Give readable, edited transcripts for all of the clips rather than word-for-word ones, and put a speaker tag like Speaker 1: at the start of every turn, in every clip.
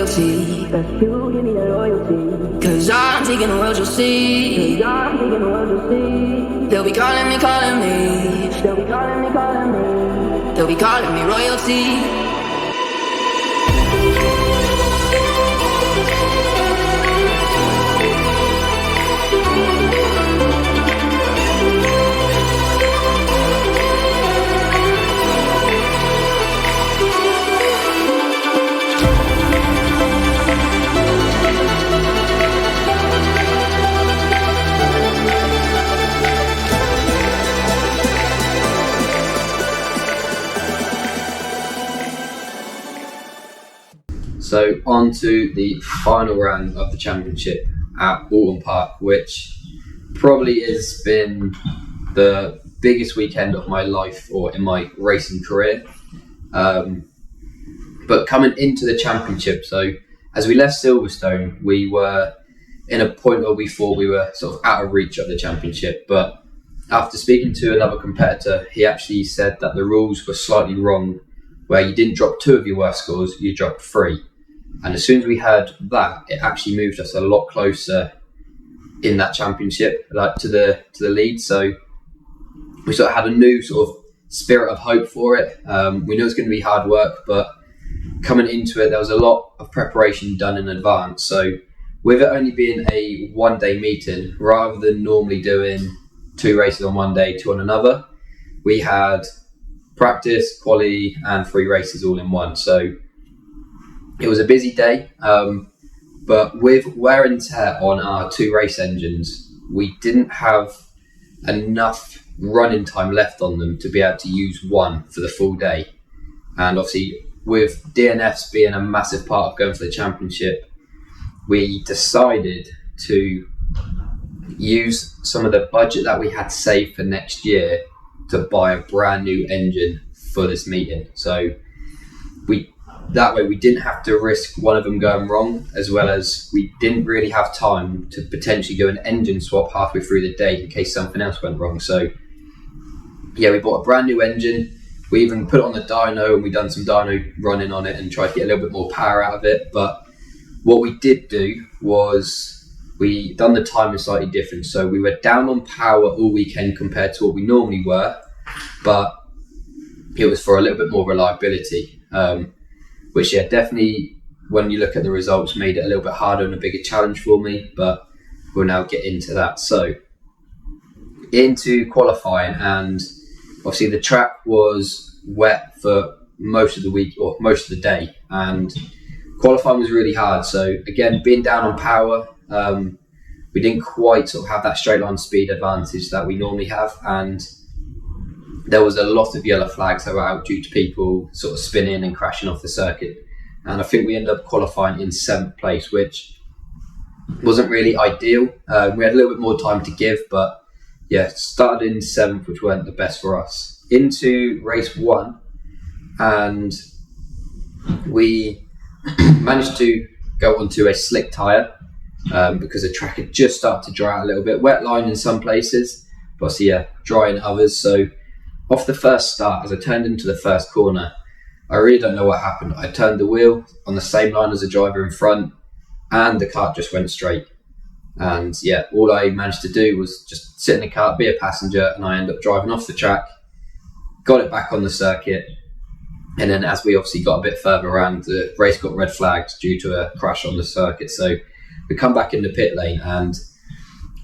Speaker 1: loyalty.
Speaker 2: That's you, give me that loyalty.
Speaker 1: Cause I'm taking the world, you'll see.
Speaker 2: I'm taking the world to see.
Speaker 1: They'll be calling me, calling me.
Speaker 2: They'll be calling me, calling me.
Speaker 1: They'll be calling me royalty.
Speaker 3: So on to the final round of the championship at Oulton Park, which probably has been the biggest weekend of my life or in my racing career. But coming into the championship, so as we left Silverstone, we were in a point where we thought we were sort of out of reach of the championship. But after speaking to another competitor, he actually said that the rules were slightly wrong, where you didn't drop 2 of your worst scores, you dropped 3. And as soon as we heard that, it actually moved us a lot closer in that championship, like to the lead. So we sort of had a new sort of spirit of hope for it. We knew it's going to be hard work, but coming into it, there was a lot of preparation done in advance. So with it only being a one-day meeting, rather than normally doing 2 races on one day, 2 on another, we had practice, quali, and 3 races all in one. So it was a busy day, but with wear and tear on our 2 race engines, we didn't have enough running time left on them to be able to use one for the full day. And obviously, with DNFs being a massive part of going for the championship, we decided to use some of the budget that we had saved for next year to buy a brand new engine for this meeting. So that way we didn't have to risk one of them going wrong, as well as we didn't really have time to potentially do an engine swap halfway through the day in case something else went wrong. So yeah, we bought a brand new engine. We even put it on the dyno, and we done some dyno running on it and tried to get a little bit more power out of it. But what we did do was we done the timing slightly different. So we were down on power all weekend compared to what we normally were, but it was for a little bit more reliability. Which, yeah, definitely, when you look at the results, made it a little bit harder and a bigger challenge for me, but we'll now get into that. So, into qualifying, and obviously the track was wet for most of the week, or most of the day, and qualifying was really hard. So, again, being down on power, we didn't quite sort of have that straight line speed advantage that we normally have, and there was a lot of yellow flags that were out due to people sort of spinning and crashing off the circuit. And I think we ended up qualifying in 7th place, which wasn't really ideal. We had a little bit more time to give, but yeah, started in 7th, which weren't the best for us. Into race 1, and we managed to go onto a slick tyre because the track had just started to dry out a little bit. Wet line in some places, but so yeah, dry in others. So off the first start, as I turned into the first corner, I really don't know what happened. I turned the wheel on the same line as the driver in front, and the cart just went straight. And yeah, all I managed to do was just sit in the cart, be a passenger, and I ended up driving off the track, got it back on the circuit. And then as we obviously got a bit further around, the race got red flagged due to a crash on the circuit. So we come back in the pit lane, and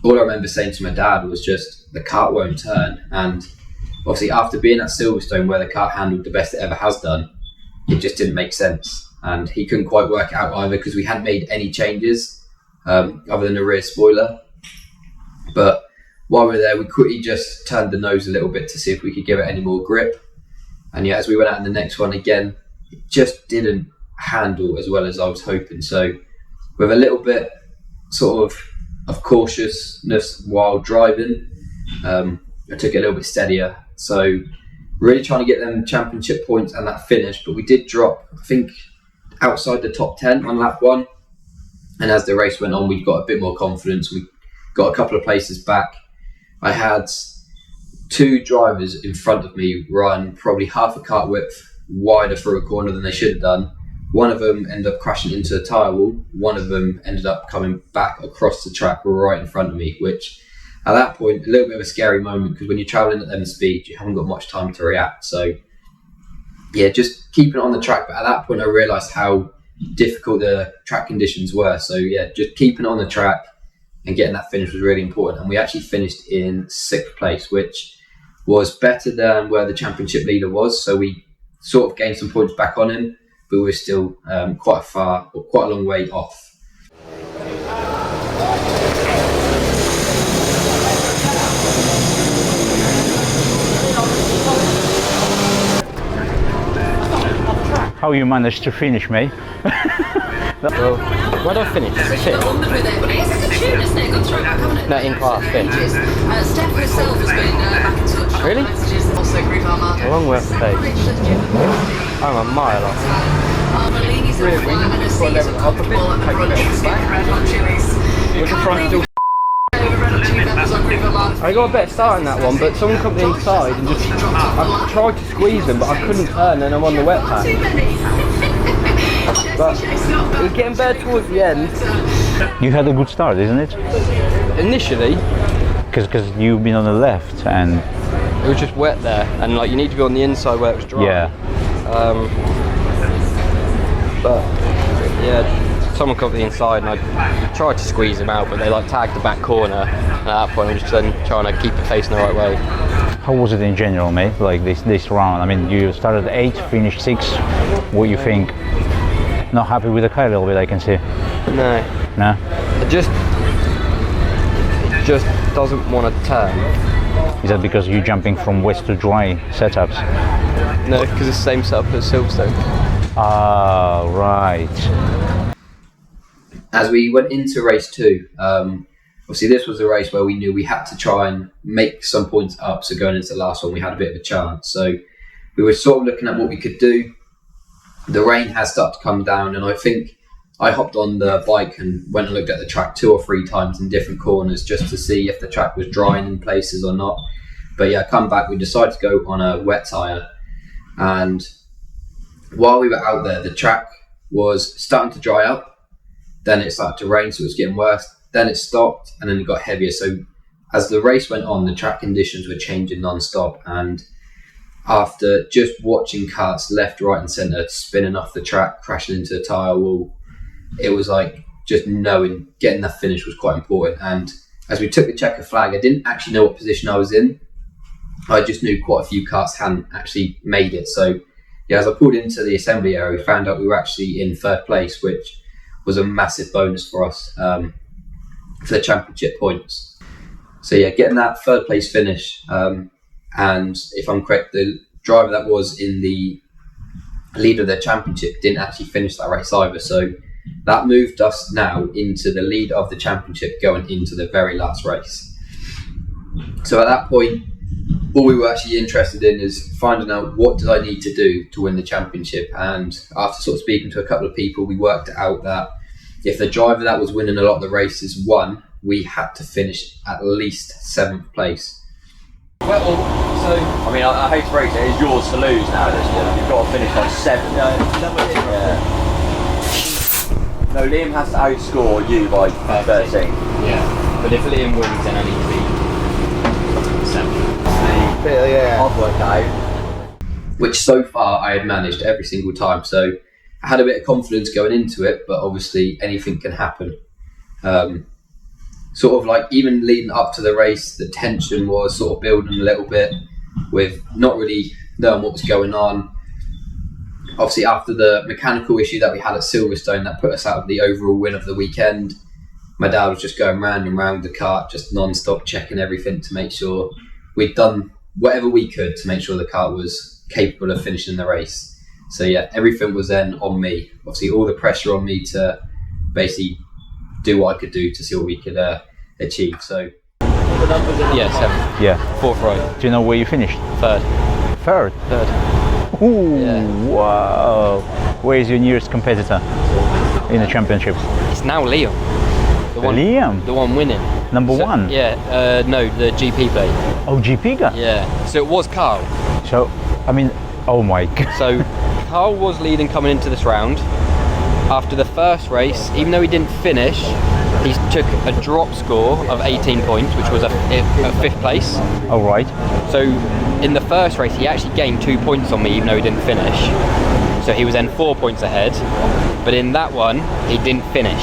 Speaker 3: all I remember saying to my dad was just, the cart won't turn. And obviously, after being at Silverstone, where the cart handled the best it ever has done, it just didn't make sense. And he couldn't quite work it out either, because we hadn't made any changes other than the rear spoiler. But while we were there, we quickly just turned the nose a little bit to see if we could give it any more grip. And yeah, as we went out in the next one again, it just didn't handle as well as I was hoping. So with a little bit sort of cautiousness while driving, I took it a little bit steadier. So really trying to get them championship points and that finish, but we did drop, I think, outside the top 10 on lap 1. And as the race went on, we got a bit more confidence. We got a couple of places back. I had 2 drivers in front of me run probably half a kart width wider through a corner than they should have done, One of them ended up crashing into a tyre wall. One of them ended up coming back across the track right in front of me, which at that point, a little bit of a scary moment, because when you're travelling at them speeds, you haven't got much time to react. So yeah, just keeping it on the track. But at that point, I realised how difficult the track conditions were. So yeah, just keeping it on the track and getting that finish was really important. And we actually finished in 6th place, which was better than where the championship leader was. So we sort of gained some points back on him, but we were still quite a long way off.
Speaker 4: How you managed to finish, mate?
Speaker 5: Well, where did I finish? 5th? No, in class, 5th.
Speaker 1: Steph herself has been back in touch.
Speaker 5: Really?
Speaker 1: Also, group
Speaker 5: A long way off the pace. I'm a mile off. I got a better start in that one, but someone come inside and just... I tried to squeeze them, but I couldn't turn, and I'm on the wet patch. But it was getting better towards the end.
Speaker 4: You had a good start, isn't it?
Speaker 5: Initially,
Speaker 4: Because you've been on the left and...
Speaker 5: it was just wet there, and like you need to be on the inside where it was dry.
Speaker 4: Yeah.
Speaker 5: But yeah, someone got the inside, and I tried to squeeze him out, but they like tagged the back corner. And at that point, I was just then trying to keep it facing the right way.
Speaker 4: How was it in general, mate? Like this round? I mean, you started 8th, finished 6th. What do you think? Not happy with the car a little bit, I can see.
Speaker 5: No.
Speaker 4: No?
Speaker 5: It just doesn't want to turn.
Speaker 4: Is that because you're jumping from wet to dry setups?
Speaker 5: No, because it's the same setup as Silverstone.
Speaker 4: Ah, right.
Speaker 3: As we went into race 2, obviously this was a race where we knew we had to try and make some points up, so going into the last one we had a bit of a chance. So we were sort of looking at what we could do. The rain has started to come down, and I think I hopped on the bike and went and looked at the track 2 or 3 times in different corners just to see if the track was drying in places or not. But yeah, come back, we decided to go on a wet tyre, and while we were out there, the track was starting to dry up. Then it started to rain, so it was getting worse. Then it stopped, and then it got heavier. So as the race went on, the track conditions were changing non-stop, and after just watching karts left, right and centre spinning off the track, crashing into the tyre wall, it was like just knowing getting that finish was quite important. And as we took the checker flag, I didn't actually know what position I was in. I just knew quite a few karts hadn't actually made it. So yeah, as I pulled into the assembly area, we found out we were actually in 3rd place, which was a massive bonus for us for the championship points. So yeah, getting that 3rd place finish, and if I'm correct, the driver that was in the lead of the championship didn't actually finish that race either. So that moved us now into the lead of the championship going into the very last race. So at that point, all we were actually interested in is finding out what did I need to do to win the championship. And after sort of speaking to a couple of people, we worked out that if the driver that was winning a lot of the races won, we had to finish at least 7th place.
Speaker 6: Well, so I mean, I hate to break it, it's yours to lose now. You've got to finish like 7th. Yeah. No, Liam has to outscore you by 13.
Speaker 5: Yeah. But if Liam wins, then I need to be 7th.
Speaker 6: Yeah. I've worked out.
Speaker 3: Which so far I had managed every single time. So I had a bit of confidence going into it, but obviously anything can happen. Sort of like even leading up to the race, the tension was sort of building a little bit with not really knowing what was going on. Obviously after the mechanical issue that we had at Silverstone that put us out of the overall win of the weekend, my dad was just going round and round the kart, just non-stop checking everything to make sure we'd done whatever we could to make sure the kart was capable of finishing the race. So yeah, everything was then on me. Obviously all the pressure on me to basically do what I could do to see what we could achieve. So
Speaker 5: Yeah, 7th.
Speaker 4: Yeah.
Speaker 5: 4th right.
Speaker 4: Do you know where you finished?
Speaker 5: 3rd.
Speaker 4: 3rd? Ooh,
Speaker 5: Yeah.
Speaker 4: wow. Where is your nearest competitor in the championship?
Speaker 5: It's now Liam.
Speaker 4: Liam?
Speaker 5: The one winning.
Speaker 4: Number
Speaker 5: So,
Speaker 4: 1?
Speaker 5: Yeah, no, the GP plate.
Speaker 4: Oh, GP guy?
Speaker 5: Yeah. So it was Carl.
Speaker 4: So, I mean, oh my god.
Speaker 5: So Carl was leading coming into this round. after the first race, even though he didn't finish, he took a drop score of 18 points, which was a 5th place.
Speaker 4: All right.
Speaker 5: So in the first race, he actually gained 2 points on me, even though he didn't finish. So he was then 4 points ahead. But in that one, he didn't finish.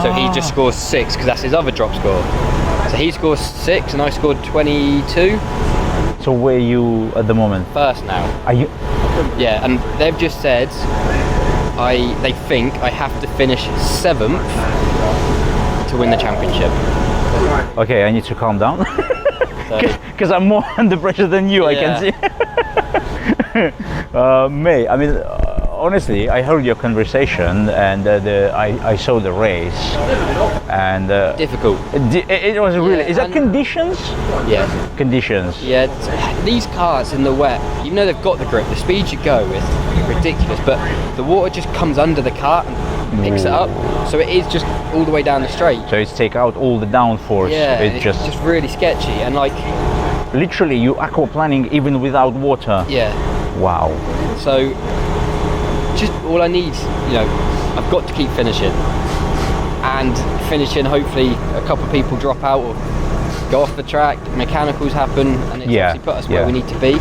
Speaker 5: So he just scores 6 because that's his other drop score. So he scores 6 and I scored 22.
Speaker 4: So where are you at the moment?
Speaker 5: First now.
Speaker 4: Are you?
Speaker 5: Yeah, and they've just said they think I have to finish 7th to win the championship.
Speaker 4: Okay, I need to calm down.
Speaker 5: So,
Speaker 4: Because I'm more under pressure than you, I can see. Mate, I mean, honestly, I heard your conversation and I saw the race, and
Speaker 5: difficult.
Speaker 4: it was really.
Speaker 5: Yeah,
Speaker 4: Is that
Speaker 5: and-
Speaker 4: conditions?
Speaker 5: Yeah.
Speaker 4: Conditions.
Speaker 5: Yeah, these cars in the wet, even though they've got the grip, the speed you go is ridiculous, but the water just comes under the car and picks it up, so it is just all the way down the straight.
Speaker 4: So it's take out all the downforce.
Speaker 5: Yeah,
Speaker 4: It's
Speaker 5: it's just really sketchy, and like,
Speaker 4: literally you aquaplaning even without water.
Speaker 5: yeah,
Speaker 4: Wow.
Speaker 5: so just all I need, I've got to keep finishing, and finishing, hopefully a couple of people drop out or go off the track, mechanicals happen, and it's
Speaker 4: Yeah,
Speaker 5: obviously put us where
Speaker 4: yeah.
Speaker 5: we need to be.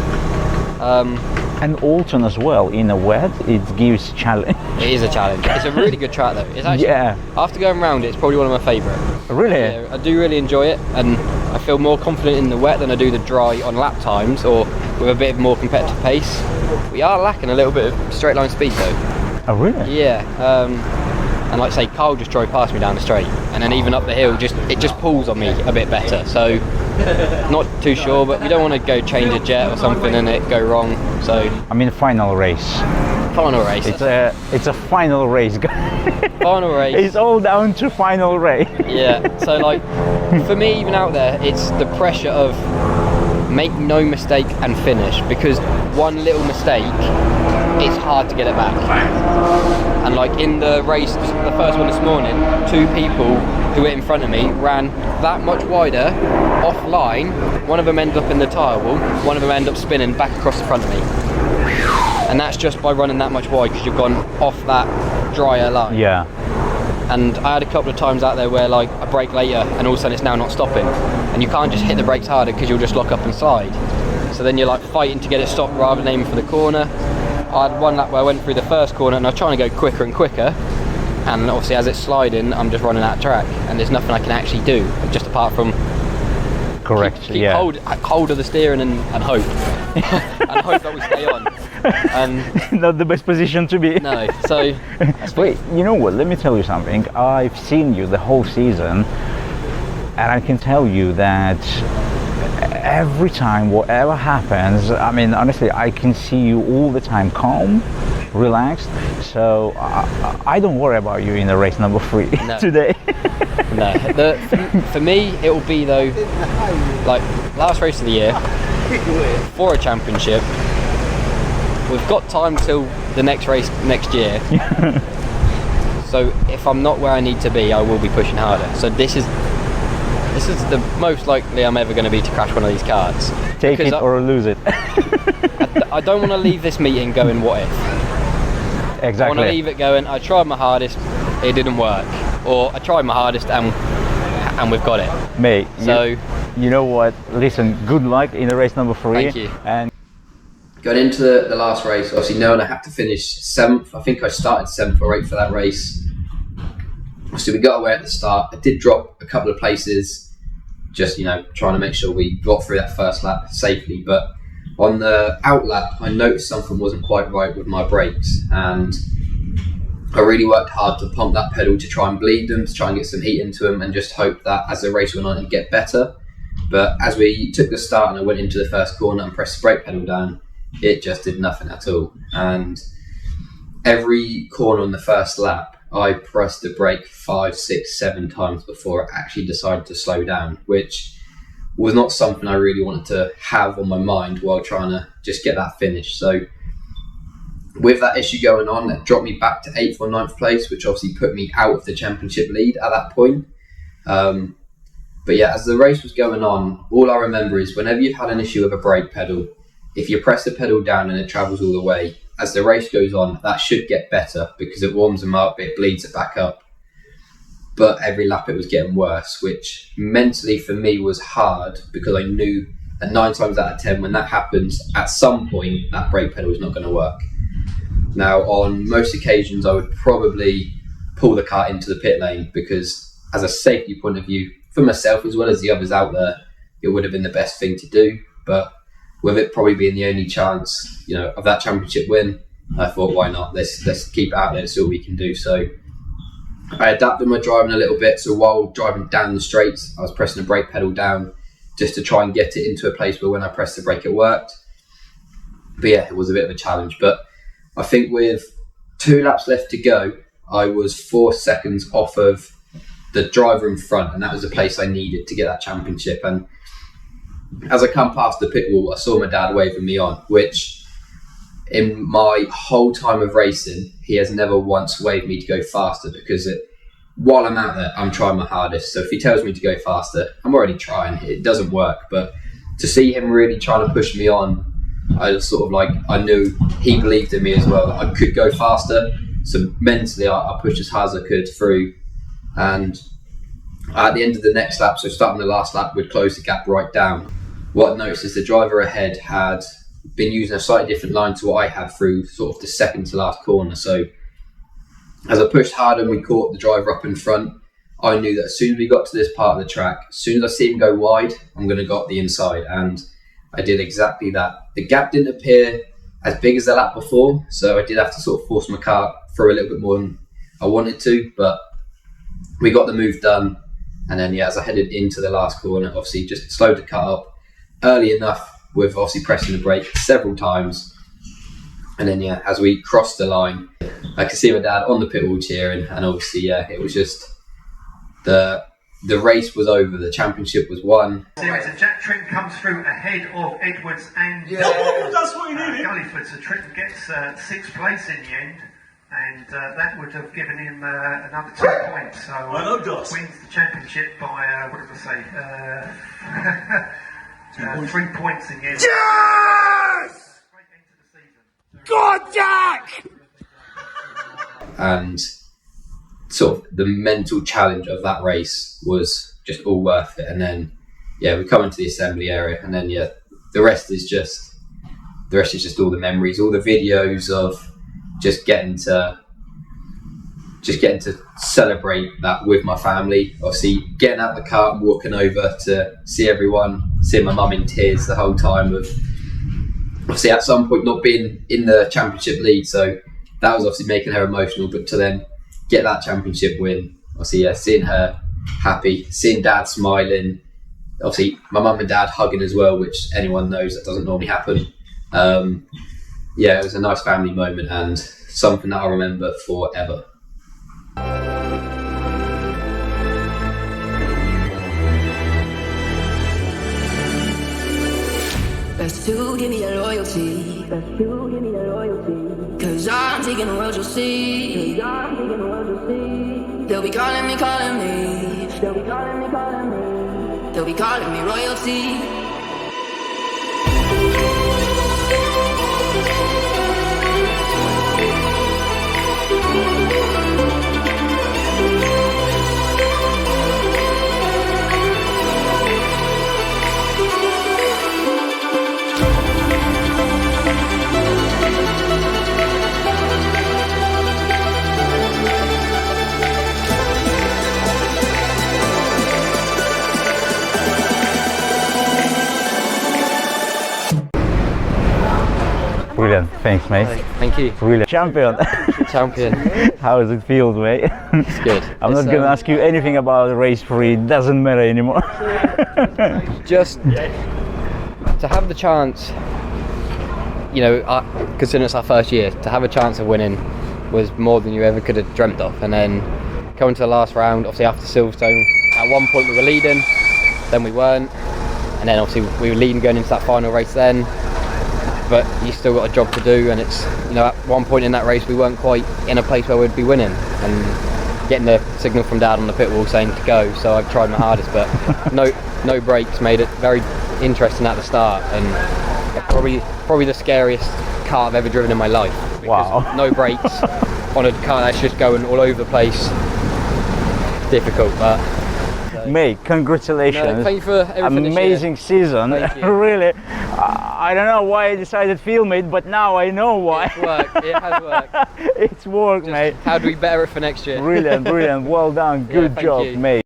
Speaker 4: And Oulton as well, in a wet, it gives challenge.
Speaker 5: It is a challenge. It's a really good track though. It's actually,
Speaker 4: Yeah.
Speaker 5: after going round it, it's probably one of my favourite.
Speaker 4: Really?
Speaker 5: Yeah, I do really enjoy it, and I feel more confident in the wet than I do the dry on lap times or with a bit more competitive pace. We are lacking a little bit of straight line speed though.
Speaker 4: Oh, really?
Speaker 5: Yeah, and like I say, Carl just drove past me down the straight, and then even up the hill, it just pulls on me a bit better. So not too sure, but we don't want to go change a jet or something and it go wrong. So
Speaker 4: I mean, final race.
Speaker 5: final race.
Speaker 4: It's a final race.
Speaker 5: Final race.
Speaker 4: It's all down to final race.
Speaker 5: Yeah, so like for me, even out there, it's the pressure of make no mistake and finish, because one little mistake, it's hard to get it back. And like in the race, the first one this morning, 2 people who were in front of me ran that much wider offline. One of them ended up in the tyre wall, one of them ended up spinning back across the front of me. And that's just by running that much wide, because you've gone off that drier line.
Speaker 4: Yeah.
Speaker 5: And I had a couple of times out there where like I brake later and all of a sudden it's now not stopping, and you can't just hit the brakes harder because you'll just lock up and slide. So then you're like fighting to get it stopped rather than aiming for the corner. I had one lap where I went through the first corner and I was trying to go quicker and quicker, and obviously as it's sliding I'm just running out of track and there's nothing I can actually do just apart from
Speaker 4: Correct.
Speaker 5: keep
Speaker 4: yeah.
Speaker 5: hold of the steering and hope and hope that we stay on. And
Speaker 4: Not the best position to be.
Speaker 5: no, so
Speaker 4: Wait, you know what? Let me tell you something. I've seen you the whole season, and I can tell you that every time, whatever happens, I mean, honestly, I can see you all the time calm, relaxed. So I don't worry about you in the race number 3
Speaker 5: No.
Speaker 4: today.
Speaker 5: no, for me it will be though, like last race of the year for a championship. We've got time till the next race next year. So if I'm not where I need to be, I will be pushing harder. So this is the most likely I'm ever going to be to crash one of these cards.
Speaker 4: Take
Speaker 5: Because
Speaker 4: it or lose it.
Speaker 5: I don't want to leave this meeting going what if. I want to
Speaker 4: Exactly.
Speaker 5: leave it going, I tried my hardest, it didn't work. Or I tried my hardest and we've got it.
Speaker 4: Mate,
Speaker 5: So
Speaker 4: you know what? Listen, good luck in the race number 3.
Speaker 5: Thank you.
Speaker 4: And
Speaker 3: Going into the last race, obviously knowing I had to finish 7th, I think I started 7th or 8th for that race. So we got away at the start. I did drop a couple of places, just trying to make sure we got through that first lap safely. But on the out lap, I noticed something wasn't quite right with my brakes, and I really worked hard to pump that pedal to try and bleed them, to try and get some heat into them, and just hope that as the race went on, it'd get better. But as we took the start and I went into the first corner and pressed the brake pedal down, it just did nothing at all. And every corner on the first lap, I pressed the brake 5, 6, 7 times before I actually decided to slow down, which was not something I really wanted to have on my mind while trying to just get that finish. So with that issue going on, that dropped me back to 8th or 9th place, which obviously put me out of the championship lead at that point. But yeah, as the race was going on, all I remember is whenever you've had an issue with a brake pedal, if you press the pedal down and it travels all the way, as the race goes on, that should get better because it warms them up, it bleeds it back up. But every lap it was getting worse, which mentally for me was hard because I knew that 9 times out of 10 when that happens, at some point that brake pedal is not going to work. Now on most occasions I would probably pull the car into the pit lane because as a safety point of view, for myself as well as the others out there, it would have been the best thing to do. But with it probably being the only chance, you know, of that championship win, I thought, why not? Let's keep it out there and see what we can do. So I adapted my driving a little bit. So while driving down the straights, I was pressing the brake pedal down just to try and get it into a place where when I pressed the brake, it worked. But yeah, it was a bit of a challenge. But I think with 2 laps left to go, I was 4 seconds off of the driver in front, and that was the place I needed to get that championship. And as I come past the pit wall, I saw my dad waving me on, which in my whole time of racing, he has never once waved me to go faster because while I'm out there, I'm trying my hardest. So if he tells me to go faster, I'm already trying. It doesn't work. But to see him really trying to push me on, I was sort of like, I knew he believed in me as well, that I could go faster. So mentally, I pushed as hard as I could through. And at the end of the next lap, so starting the last lap, we'd close the gap right down. What I noticed is the driver ahead had been using a slightly different line to what I had through sort of the second to last corner. So as I pushed hard and we caught the driver up in front, I knew that as soon as we got to this part of the track, as soon as I see him go wide, I'm going to go up the inside. And I did exactly that. The gap didn't appear as big as the lap before, so I did have to sort of force my car through a little bit more than I wanted to, but we got the move done. And then, yeah, as I headed into the last corner, obviously just slowed the car up early enough with obviously pressing the brake several times. And then, yeah, as we crossed the line, I could see my dad on the pit wall cheering. And obviously, yeah, it was just the race was over. The championship was won.
Speaker 7: Series of Jack Trim comes through ahead of Edwards and
Speaker 8: that's what he needed.
Speaker 7: Galliford. So Trim gets 6th place in the end, and that would have given him another 2 points. So wins the championship by what did I say? 3 points in the end.
Speaker 8: Yes!
Speaker 7: Great end to the season.
Speaker 8: God, Jack!
Speaker 3: And sort of the mental challenge of that race was just all worth it. And then, yeah, we come into the assembly area, and then, yeah, the rest is just all the memories, all the videos of just getting to celebrate that with my family. Obviously, getting out the car and walking over to see everyone, seeing my mum in tears the whole time of obviously at some point not being in the championship lead. So that was obviously making her emotional, but to then get that championship win, obviously, yeah, seeing her happy, seeing dad smiling, obviously my mum and dad hugging as well, which anyone knows that doesn't normally happen. Yeah, it was a nice family moment and something that I'll remember forever.
Speaker 2: Best to give me that loyalty. Best to give me that loyalty. Cause I'm taking the world, you'll see. Cause I'm taking the world, you'll see. They'll be calling me, calling me. They'll be calling me, calling me. They'll be calling me royalty.
Speaker 4: Brilliant, thanks mate.
Speaker 5: Thank you.
Speaker 4: Really champion.
Speaker 5: Champion.
Speaker 4: How does it feel, mate?
Speaker 5: It's good.
Speaker 4: I'm not going to ask you anything about race 3, it doesn't matter anymore.
Speaker 5: Just to have the chance, you know, considering it's our first year, to have a chance of winning was more than you ever could have dreamt of. And then coming to the last round, obviously after Silverstone, at one point we were leading, then we weren't, and then obviously we were leading going into that final race then. But you still got a job to do, and it's, you know, at one point in that race we weren't quite in a place where we'd be winning, and getting the signal from dad on the pit wall saying to go, so I've tried my hardest, but no brakes made it very interesting at the start, and Probably the scariest car I've ever driven in my life.
Speaker 4: Wow.
Speaker 5: No brakes on a car that's just going all over the place. Difficult, but.
Speaker 4: Mate, congratulations.
Speaker 5: No, thank you for everything.
Speaker 4: Amazing season.
Speaker 5: Thank you.
Speaker 4: Really. I don't know why I decided to film it, but now I know why.
Speaker 5: It's worked. It has worked.
Speaker 4: It's worked,
Speaker 5: Just
Speaker 4: mate.
Speaker 5: How do we better it for next year?
Speaker 4: Brilliant, brilliant. Well done. Good
Speaker 5: thank
Speaker 4: job,
Speaker 5: you.
Speaker 4: mate.